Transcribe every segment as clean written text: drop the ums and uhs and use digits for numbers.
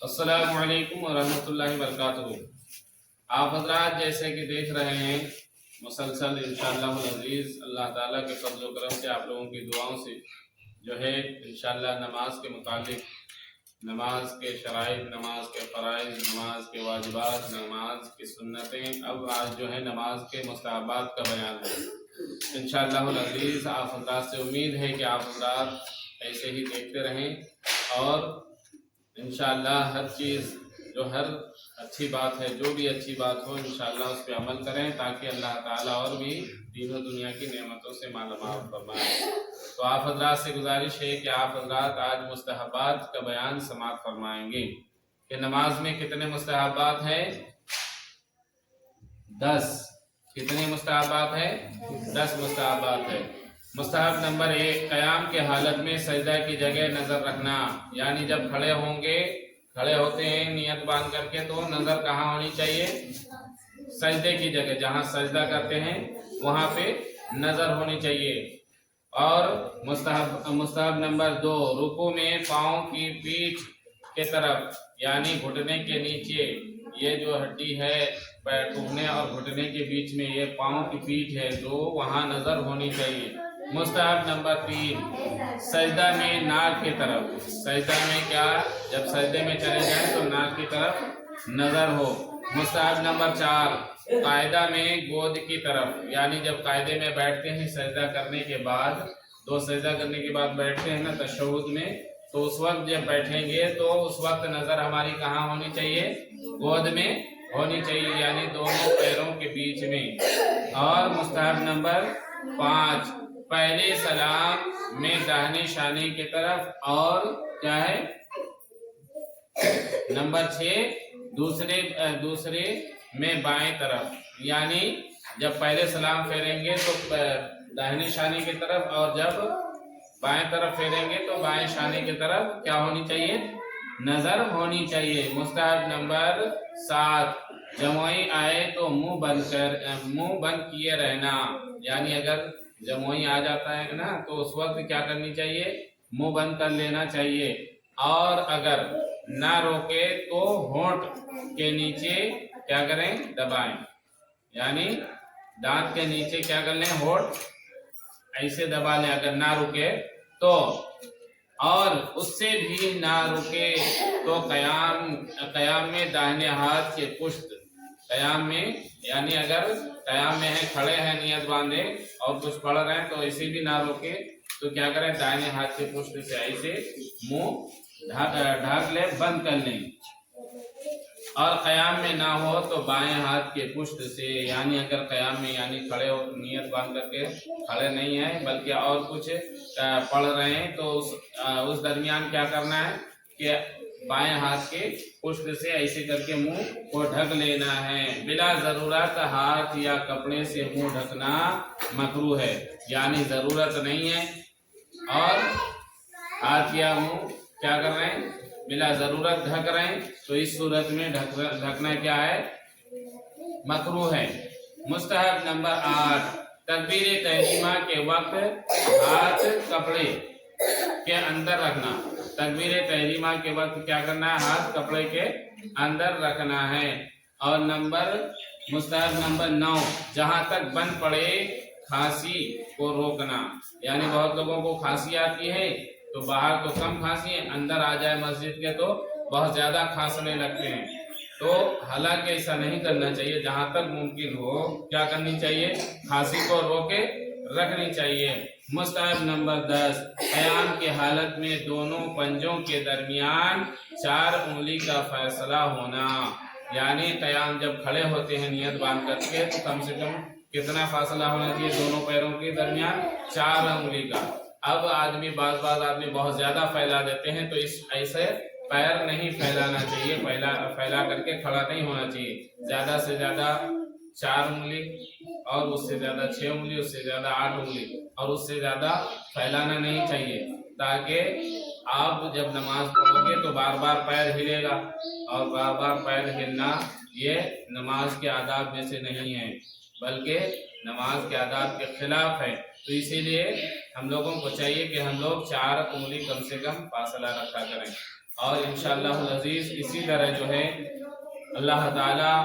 अस्सलामु अलैकुम वरहमतुल्लाहि वबरकातुहू। आप हजरात जैसे कि देख रहे हैं मुसलसल इंशाअल्लाह अज़ीज़ अल्लाह ताला के फज़ल व करम से आप लोगों की दुआओं से जो है इंशाअल्लाह नमाज के मुतालिक, नमाज के शराइत, नमाज के फ़राइज़, नमाज के वाजिबात, नमाज की सुन्नतें, अब आज जो है नमाज के मुस्तहबात का बयान है इंशाअल्लाह अज़ीज़। आप हजरात से उम्मीद है कि आप हजरात ऐसे ही देखते रहें और इंशाअल्लाह हर चीज़ जो हर अच्छी बात है, जो भी अच्छी बात हो इंशाअल्लाह उस पर अमल करें ताकि अल्लाह ताला और भी दीन व दुनिया की नेमतों से मालामाल फरमाए। तो आप हजरात से गुजारिश है कि आप हजरात आज मुस्तहबात का बयान समाअत फरमाएंगे कि नमाज में कितने मुस्तहबात हैं? 10। कितने मुस्तहबात हैं? 10 मुस्तहबात है। मुस्तहब नंबर 1, क़याम के हालत में सजदा की जगह नज़र रखना, यानी जब खड़े होंगे, खड़े होते हैं नियत बांध करके, तो नज़र कहाँ होनी चाहिए? सजदे की जगह, जहाँ सजदा करते हैं वहाँ पे नज़र होनी चाहिए। और मुस्तहब नंबर 2, रुकू में पाँव की पीठ के तरफ, यानी घुटने के नीचे, ये जो हड्डी है टूटने और घुटने के बीच में ये पाँव की पीठ है, तो वहाँ नज़र होनी चाहिए। मुस्तहब नंबर 3, सजदा में नाक की तरफ, सजदा में क्या, जब सजदे में चले जाएं तो नाक की तरफ नज़र हो। मुस्तहब नंबर 4, कायदा में गोद की तरफ, यानी जब कायदे में बैठते हैं सजदा करने के बाद, 2 सजदा करने के बाद बैठते हैं ना तशहुद में, तो उस वक्त जब बैठेंगे तो उस वक्त नज़र हमारी कहाँ होनी चाहिए? गोद में होनी चाहिए, यानी दोनों पैरों के बीच में। और मुस्तहब नंबर 5, पहले सलाम में दाहिने शाने की तरफ, और क्या है नंबर 6, दूसरे में बाएं तरफ, यानी जब पहले सलाम फेरेंगे तो दाहिने शाने की तरफ, और जब बाएं तरफ फेरेंगे तो बाएं शाने की तरफ क्या होनी चाहिए? नजर होनी चाहिए। मुस्तहब नंबर 7, जमोई आए तो मुंह बंद किए रहना, यानी अगर जमोई आ जाता है ना तो उस वक्त क्या करनी चाहिए? मुंह बंद कर लेना चाहिए। और अगर ना रोके तो होंठ के नीचे क्या करें? दबाएं, यानी दांत के नीचे क्या कर लें? होंठ ऐसे दबा लें अगर ना रुके तो। और उससे भी ना रुके तो कयाम में दाहिने हाथ के पुष्ट, कयाम में, यानी अगर कयाम में है, खड़े हैं नियत बांधे और कुछ पढ़ रहे हैं, तो ऐसे भी ना रोके तो क्या करें? दाहिने हाथ के पुष्ट से ऐसे मुंह ढक ले, बंद कर लें। और कयाम में ना हो तो बाएं हाथ के पुष्ट से, यानी अगर कयाम में यानी खड़े हो नियत बांध करके खड़े नहीं है बल्कि और कुछ पढ़ रहे हैं, तो उस दरमियान क्या करना है कि बाएं हाथ के पुष्ट से ऐसे करके मुंह को ढक लेना है। बिला जरूरत हाथ या कपड़े से मुंह ढकना मकरूह है, यानी जरूरत नहीं है और हाथ या मुंह क्या कर रहे हैं? बिला जरूरत ढक रहे हैं, तो इस सूरत में ढकना क्या है? मकरूह है। मुस्तहब नंबर 8, तकबीर तहरीमा के वक्त हाथ कपड़े के अंदर रखना। तकबीर तहरीमा के वक्त क्या करना है? हाथ कपड़े के अंदर रखना है। और मुस्तहब नंबर 9, जहां तक बन पड़े खांसी को रोकना, यानी बहुत लोगों को खांसी आती है तो बाहर तो कम खांसी है, अंदर आ जाए मस्जिद के तो बहुत ज्यादा खांसने लगते हैं, तो हालांकि ऐसा नहीं करना चाहिए। जहां तक मुमकिन हो क्या करनी चाहिए? खांसी को रोके रखनी चाहिए। मुस्तहब नंबर 10, क़याम की हालत में दोनों पंजों के दरमियान 4 उंगली का फैसला होना, यानी क़याम जब खड़े होते हैं नियत बांध करके तो कम से कम कितना फासला होना चाहिए? दोनों पैरों के दरमियान 4 उंगली का। अब आदमी बाज आदमी बहुत ज्यादा फैला देते हैं, तो इस ऐसे पैर नहीं फैलाना चाहिए, फैला करके खड़ा नहीं होना चाहिए। ज्यादा से ज्यादा 4 उंगली, और उससे ज्यादा 6 उंगली, उससे ज्यादा 8 उंगली, और उससे ज्यादा फैलाना नहीं चाहिए, ताकि आप जब नमाज पढ़ोगे तो बार बार पैर हिलेगा, और बार बार पैर हिलना ये नमाज के आदाब में से नहीं है, बल्कि नमाज के आदाब के खिलाफ है। तो इसीलिए हम लोगों को चाहिए कि हम लोग 4 उंगली कम से कम फासला रखा करें। اور انشاءاللہ العزیز اسی طرح جو ہے اللہ تعالیٰ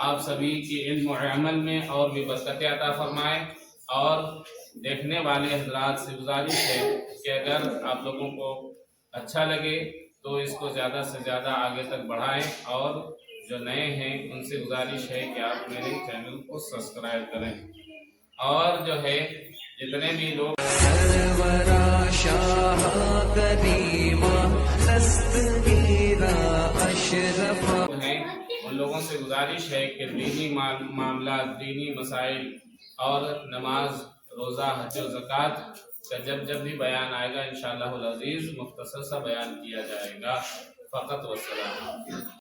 آپ سبھی کی علم و عمل میں اور بھی برکتیں عطا فرمائے، اور دیکھنے والے حضرات سے گزارش ہے کہ اگر آپ لوگوں کو اچھا لگے تو اس کو زیادہ سے زیادہ آگے تک بڑھائیں، اور جو نئے ہیں ان سے گزارش ہے کہ آپ میرے چینل کو سبسکرائب کریں، اور جو ہے جتنے بھی لوگ ہیں ان لوگوں سے گزارش ہے کہ دینی معاملات، دینی مسائل اور نماز، روزہ، حج و زکوٰۃ کا جب بھی بیان آئے گا انشاءاللہ العزیز مختصر سا بیان کیا جائے گا۔ فقط والسلام۔